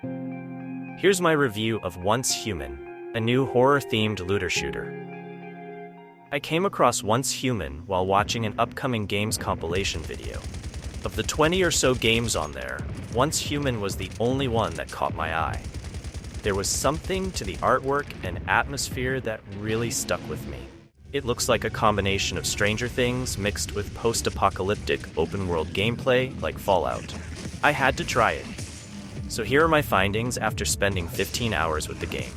Here's my review of Once Human, a new horror-themed looter shooter. I came across Once Human while watching an upcoming games compilation video. Of the 20 or so games on there, Once Human was the only one that caught my eye. There was something to the artwork and atmosphere that really stuck with me. It looks like a combination of Stranger Things mixed with post-apocalyptic open-world gameplay like Fallout. I had to try it. So here are my findings after spending 15 hours with the game.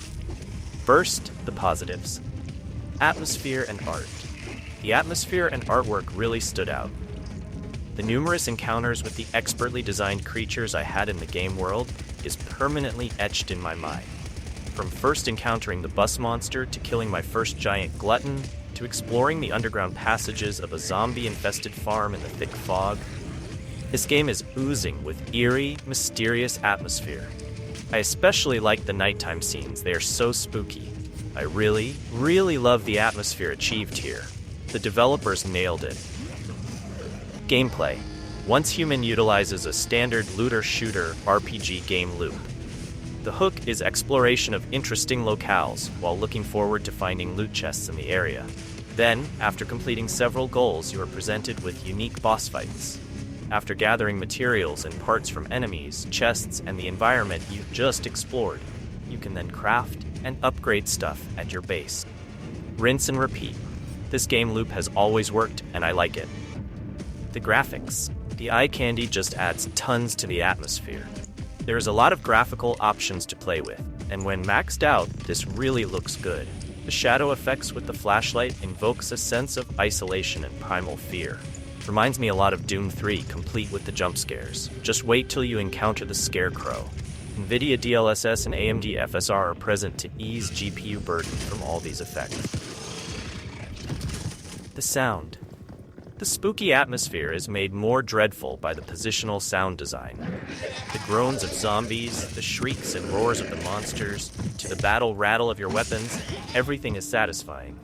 First, the positives. Atmosphere and art. The atmosphere and artwork really stood out. The numerous encounters with the expertly designed creatures I had in the game world is permanently etched in my mind. From first encountering the bus monster to killing my first giant glutton, to exploring the underground passages of a zombie-infested farm in the thick fog, this game is oozing with eerie, mysterious atmosphere. I especially like the nighttime scenes, they are so spooky. I really love the atmosphere achieved here. The developers nailed it. Gameplay. Once Human utilizes a standard looter-shooter RPG game loop. The hook is exploration of interesting locales while looking forward to finding loot chests in the area. Then, after completing several goals, you are presented with unique boss fights. After gathering materials and parts from enemies, chests, and the environment you just explored, you can then craft and upgrade stuff at your base. Rinse and repeat. This game loop has always worked, and I like it. The graphics. The eye candy just adds tons to the atmosphere. There is a lot of graphical options to play with, and when maxed out, this really looks good. The shadow effects with the flashlight invokes a sense of isolation and primal fear. Reminds me a lot of Doom 3, complete with the jump scares. Just wait till you encounter the Scarecrow. NVIDIA DLSS and AMD FSR are present to ease GPU burden from all these effects. The sound. The spooky atmosphere is made more dreadful by the positional sound design. The groans of zombies, the shrieks and roars of the monsters, to the battle rattle of your weapons, everything is satisfying.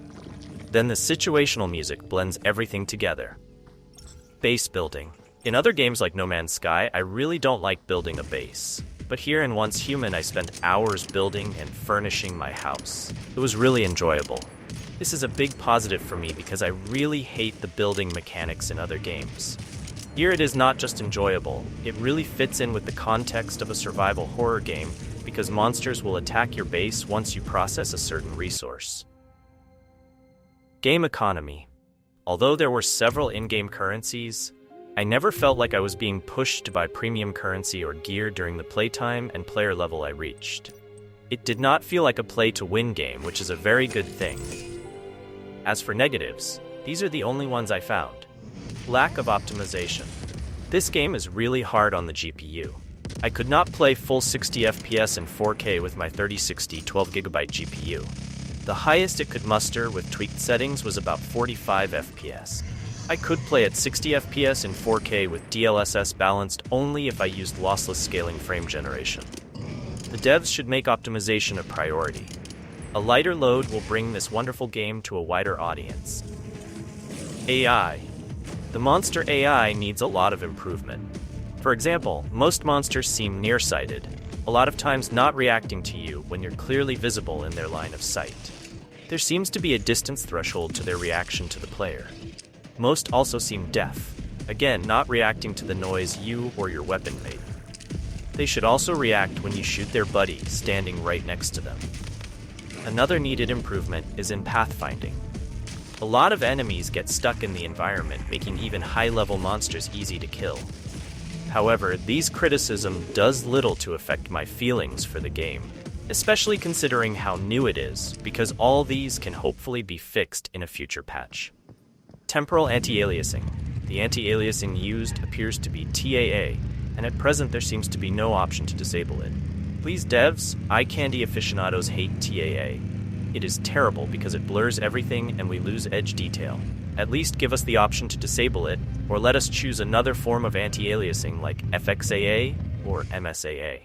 Then the situational music blends everything together. Base building. In other games like No Man's Sky, I really don't like building a base. But here in Once Human, I spent hours building and furnishing my house. It was really enjoyable. This is a big positive for me because I really hate the building mechanics in other games. Here it is not just enjoyable, it really fits in with the context of a survival horror game because monsters will attack your base once you process a certain resource. Game economy. Although there were several in-game currencies, I never felt like I was being pushed to buy premium currency or gear during the playtime and player level I reached. It did not feel like a play-to-win game, which is a very good thing. As for negatives, these are the only ones I found. Lack of optimization. This game is really hard on the GPU. I could not play full 60 FPS in 4K with my 3060 12GB GPU. The highest it could muster with tweaked settings was about 45 FPS. I could play at 60 FPS in 4K with DLSS balanced only if I used lossless scaling frame generation. The devs should make optimization a priority. A lighter load will bring this wonderful game to a wider audience. AI. The monster AI needs a lot of improvement. For example, most monsters seem nearsighted, a lot of times not reacting to you when you're clearly visible in their line of sight. There seems to be a distance threshold to their reaction to the player. Most also seem deaf, again not reacting to the noise you or your weapon made. They should also react when you shoot their buddy standing right next to them. Another needed improvement is in pathfinding. A lot of enemies get stuck in the environment, making even high-level monsters easy to kill. However, these criticism does little to affect my feelings for the game, especially considering how new it is, because all these can hopefully be fixed in a future patch. Temporal anti-aliasing. The anti-aliasing used appears to be TAA, and at present there seems to be no option to disable it. Please devs, eye candy aficionados hate TAA. It is terrible because it blurs everything and we lose edge detail. At least give us the option to disable it, or let us choose another form of anti-aliasing like FXAA or MSAA.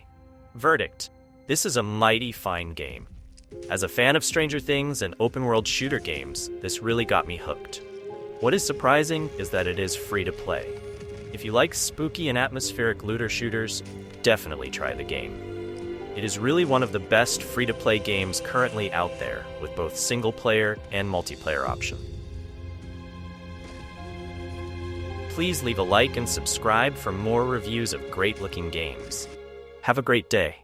Verdict. This is a mighty fine game. As a fan of Stranger Things and open-world shooter games, this really got me hooked. What is surprising is that it is free to play. If you like spooky and atmospheric looter shooters, definitely try the game. It is really one of the best free-to-play games currently out there, with both single-player and multiplayer option. Please leave a like and subscribe for more reviews of great-looking games. Have a great day.